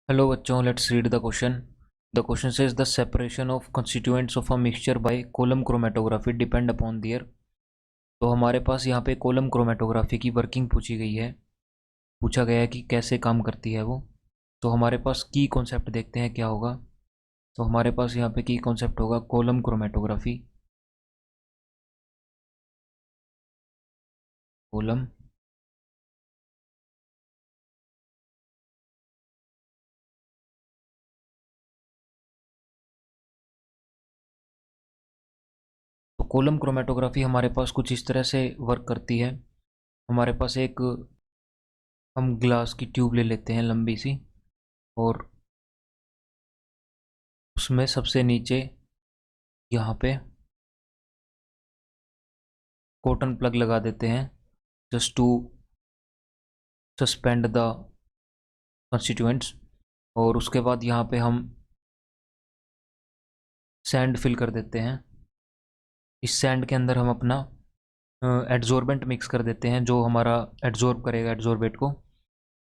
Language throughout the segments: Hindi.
Hello बच्चों, let's read the question. The question says the separation of constituents of a mixture by column chromatography depend upon their. तो हमारे पास यहाँ पे कोलम क्रोमेटोग्राफी की वर्किंग पूछी गई है, पूछा गया है कि कैसे काम करती है वो। तो हमारे पास की कॉन्सेप्ट देखते हैं क्या होगा। तो हमारे पास यहाँ पे की कॉन्सेप्ट होगा कोलम क्रोमेटोग्राफी। कोलम तो कोलम क्रोमेटोग्राफी हमारे पास कुछ इस तरह से वर्क करती है। हमारे पास एक हम ग्लास की ट्यूब ले लेते हैं लंबी सी, और उसमें सबसे नीचे यहाँ पे कॉटन प्लग लगा देते हैं, just to suspend the constituents. और उसके बाद यहाँ पे हम सैंड फिल कर देते हैं। इस सैंड के अंदर हम अपना एड्जॉर्बेंट मिक्स कर देते हैं, जो हमारा एड्जॉर्ब करेगा एड्जॉर्बेट को।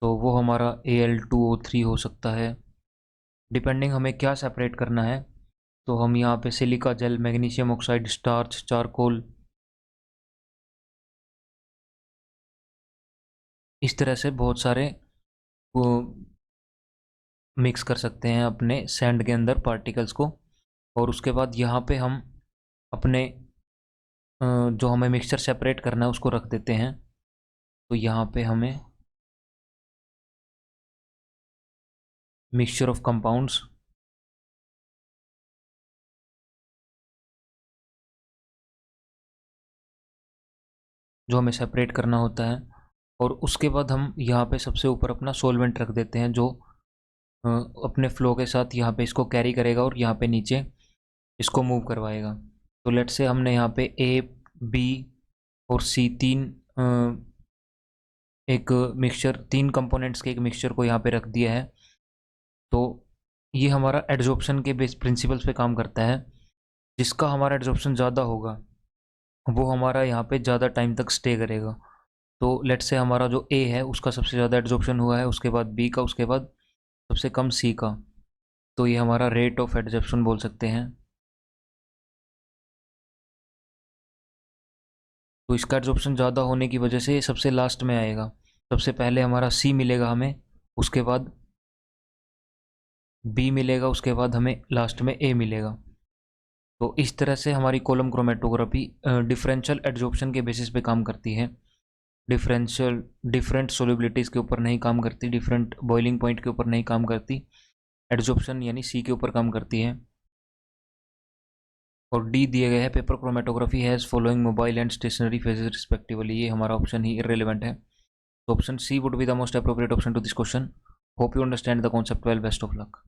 तो वो हमारा Al2O3 हो सकता है, डिपेंडिंग हमें क्या सेपरेट करना है। तो हम यहाँ पे silica gel, magnesium oxide, starch, charcoal, इस तरह से बहुत सारे वो मिक्स कर सकते हैं अपने सैंड के अंदर पार्टिकल्स को। और उसके बाद यहाँ पे हम अपने जो हमें मिक्सचर सेपरेट करना है उसको रख देते हैं। तो यहाँ पे हमें मिक्सचर ऑफ कंपाउंड्स जो हमें सेपरेट करना होता है, और उसके बाद हम यहाँ पे सबसे ऊपर अपना सॉल्वेंट रख देते हैं, जो अपने फ्लो के साथ यहाँ पे इसको कैरी करेगा और यहाँ पे नीचे इसको मूव करवाएगा। तो लेट से हमने यहाँ पे ए, बी और सी तीन एक मिक्सचर, तीन कंपोनेंट्स के एक मिक्सचर को यहाँ पे रख दिया है। तो ये हमारा एड्जॉर्प्शन के बेस प्रिंसिपल्स पे काम करता है। जिसका हमारा एड्जॉर्प्शन ज़्यादा होगा वो हमारा यहाँ पे ज़्यादा टाइम तक स्टे करेगा। तो लेट से हमारा जो ए है उसका सबसे ज़्यादा एड्जॉर्प्शन हुआ है, उसके बाद बी का, उसके बाद सबसे कम सी का। तो ये हमारा रेट ऑफ एड्जॉर्प्शन बोल सकते हैं। तो इसका एड्जॉर्प्शन ज़्यादा होने की वजह से ये सबसे लास्ट में आएगा। सबसे पहले हमारा सी मिलेगा हमें, उसके बाद बी मिलेगा, उसके बाद हमें लास्ट में ए मिलेगा। तो इस तरह से हमारी कॉलम क्रोमेटोग्राफी डिफरेंशियल एड्जॉर्प्शन के बेसिस पे काम करती है। डिफरेंशियल डिफरेंट सोलिबिलिटीज़ के ऊपर नहीं काम करती, डिफरेंट बॉइलिंग पॉइंट के ऊपर नहीं काम करती, एड्जॉर्प्शन यानी सी के ऊपर काम करती है। और डी दिए गए हैं, paper chromatography has following mobile and stationary phases respectively. ये हमारा ऑप्शन ही इरेलीवेंट है। तो option C would be the most appropriate option to this question. Hope you understand the concept well. Best of luck.